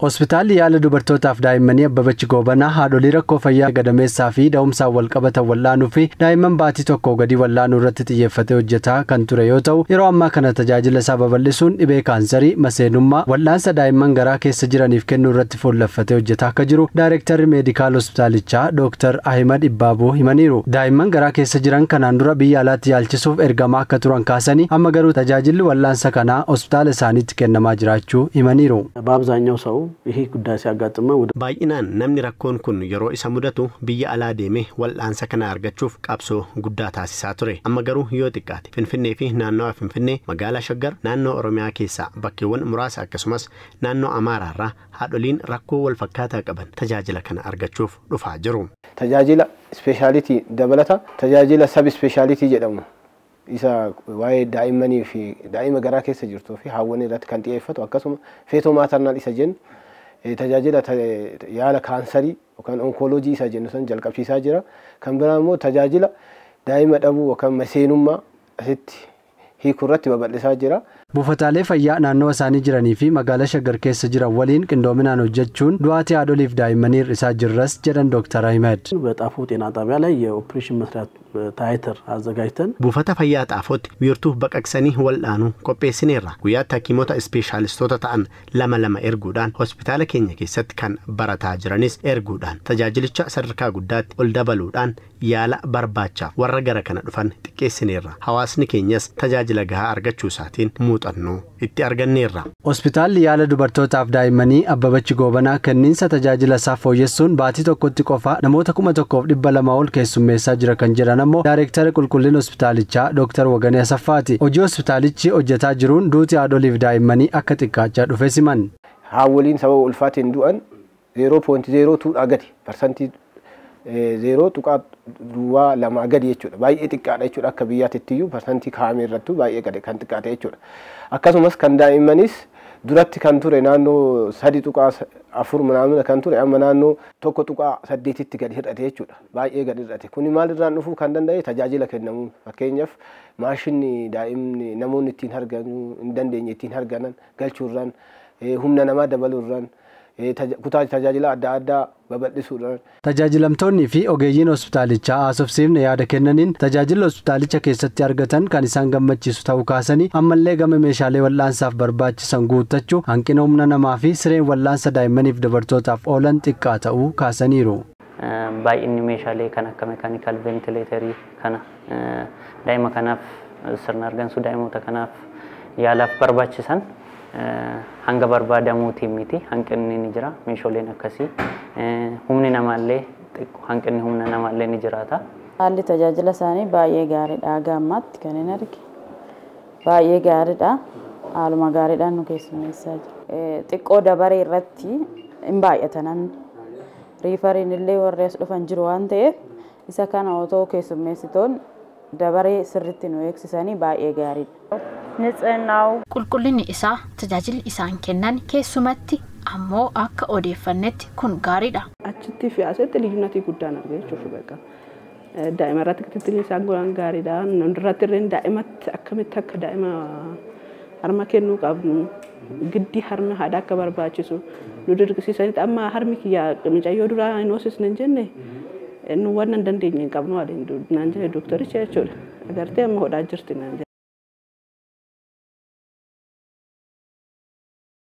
Hospitaalli yaala dubartootaaf daa'immanii Abbabachi Goobanaa haadholii rakkoo fayyaa gadameessaa fi da'umsaan wal qabatan wal'aanuu fi daa'imman baatii tokko gadi wal'aanuu irratti xiyyeeffatee hojjetaa kan ture yoo ta'u yeroo ammaa kana tajaajila isaa babal'isuun dhibee kaansarii, maseenummaa, wal'aansa daa'imman garaa keessa jiraniif kennuu irratti fuulleffatee hojjetaa akka jiru Daayirektarri Meedikaal Hospitaalichaa Dr. Ahimad Ibbaabuu himaniiru. Daa'imman garaa keessa jiran kanaan dura biyya alaatti yaalchisuuf ergamaa akka turan kaasanii amma garuu tajaajilli wal'aansa kanaa hospitaala isaaniitti kennamaa jiraachuu himaniiru. በአብዛኛው ሰው ይሄ ጉዳይ ሲያጋጥመው ባይናን namni rakkoon kun yeroo isa mudatu biyya alaa deemee wal'aansa kana argachuuf qabsoo guddaa taasisaa ture. Amma garuu yoo xiqqaate Finfinnee fi naannoo Finfinnee magaalaa Shaggar naannoo Oromiyaa keessaa bakkeewwan muraasa akkasumas naannoo Amaaraa irraa haadholiin rakkoo wal fakkaataa qaban tajaajila kana argachuuf dhufaa jiru. Tajaajila speciality dabalata tajaajila sub speciality jedhamu. Isa waa'ee daa'immanii fi daa'ima garaa keessa jirtuu fi haawwan irratti kan xiyyeeffatu akkasuma feetoo maternal isa jennu tajaajila yaala kaansarii yookaan onkoloojii isa jennu san jalqabsiisaa jira. Kan biraa immoo tajaajila daa'ima dhabuu yookaan maseenummaa asitti hiikuu irratti babal'isaa jira. Buufataalee fayyaa naannoo isaanii jiranii fi magaalaa Shaggar keessa jiran waliin qindoominaan hojjechuun du'aatii haadholiif daa'immanii hir'isaa jirras jedhan Dr. Ahmed. በጣፎ ጤና ጣቢያ ላይ የኦፕሬሽን መስሪያ ታይተር አዘጋጅተን buufata fayyaa xaafotti wiirtuu baqaqsanii wal'aanuu qopheessineerra. Guyyaatti hakiimota ispeeshaalistoota ta'an lama erguudhaan hospitaala keenya keessatti kan barataa jiranis erguudhaan tajaajilicha sadarkaa guddaatti ol dabaluudhaan yaala barbaachaaf warra gara kana dhufan xiqqeessineerra. Hawaasni keenyas tajaajila gahaa argachuu isaatiin muuxannoo itti arganneerra. Hospitaalli yaala dubartootaaf daa'immanii Abbabachi Goobanaa kenniinsa tajaajila isaa fooyyessuun baatii tokkotti qofa namoota 1,200 ol keessummeessaa jira kan jedhan ammoo Daayirektara Qulqullina Hospitaalichaa Dr. Waganee Asaffaati. Hojii hospitaalichi hojjetaa jiruun duutii haadholiif daa'immanii akka xiqqaachaa dhufe siman. Haawwoliin sababa ulfaatiin du'an 0.02 gadi parsantii 0.2 gadi jechuudha. Baay'ee xiqqaadha jechuudha. Akka biyyaatti iyyuu parsantii kaa'ame irrattu baay'ee gadi kan xiqqaate jechuudha. Akkasumas kan daa'immanis duratti kan ture naannoo 3.4 manaamina kan ture amma naannoo 1.8tti gadi hir'ate jechuudha. Baay'ee gadi hir'ate. Kuni maal irraan dhufuu kan danda'e tajaajila kennamuun fakkeenyaaf maashinni daa'imni namoonni ittiin harganuu hin dandeenye ittiin harganan galchuurraan humna namaa dabaluurraan kutaa tajaajila adda addaa babal'isuudhaan. Tajaajilamtoonni fi ogeeyyiin hospitaalichaa haasofsiifne yaada kennaniin tajaajila hospitaalicha keessatti argatan kan isaan gammachiisu ta'uu kaasanii ammallee gama meeshaalee wal'aansaaf barbaachisan guuttachuu hanqina humna namaa fi sireen wal'aansa daa'immaniif dubartootaaf oolan xiqqaa ta'uu kaasaniiru. Baay'inni meeshaalee kan akka mekaanikaal ventileetarii kana daa'ima kanaaf sirna argansuu daa'imoota kanaaf yaalaaf barbaachisan hanga barbaadamuutiin miti hanqinni ni jira. Meeshaaleen akkasii humni namaallee hanqinni humna namaallee ni jiraata. Haalli tajaajila isaanii baay'ee gaariidha. Gammaatti kan hin arge baay'ee gaariidha. Haaluma gaariidhaan nu keessummeessaa jira. Xiqqoo dabaree irratti hin baay'ata namni. Riifariin illee warri as dhufan jiru waan ta'eef isa kana otoo keessummeessitoon dabaree sirriitti nu eegsisanii baay'ee gaariidha. ንጽህናው ቁልቁልኒ ኢሳ ተጃጅል ኢሳን ከነን keessumatti ammoo akka odeeffannetti kun gaariidha. Achitti fi asitti liyyuunati guddaan argachuuf beeka. Daa'ima irratti kittilli isaan godhan gaariidha. Irratti irreen daa'imatti akkamitti akka daa'ima harma kennuu qabnu giddi harma haadha akka barbaachisu nu dirqisiisanitti amma harmi kiyyaa micayyoo duraa hin hoosisne hin jenne nu waan hin dandeenye hin qabnu naan jedhe dooktoricha jechuudha. Agartee amma hodhaa jirti naan jedhe.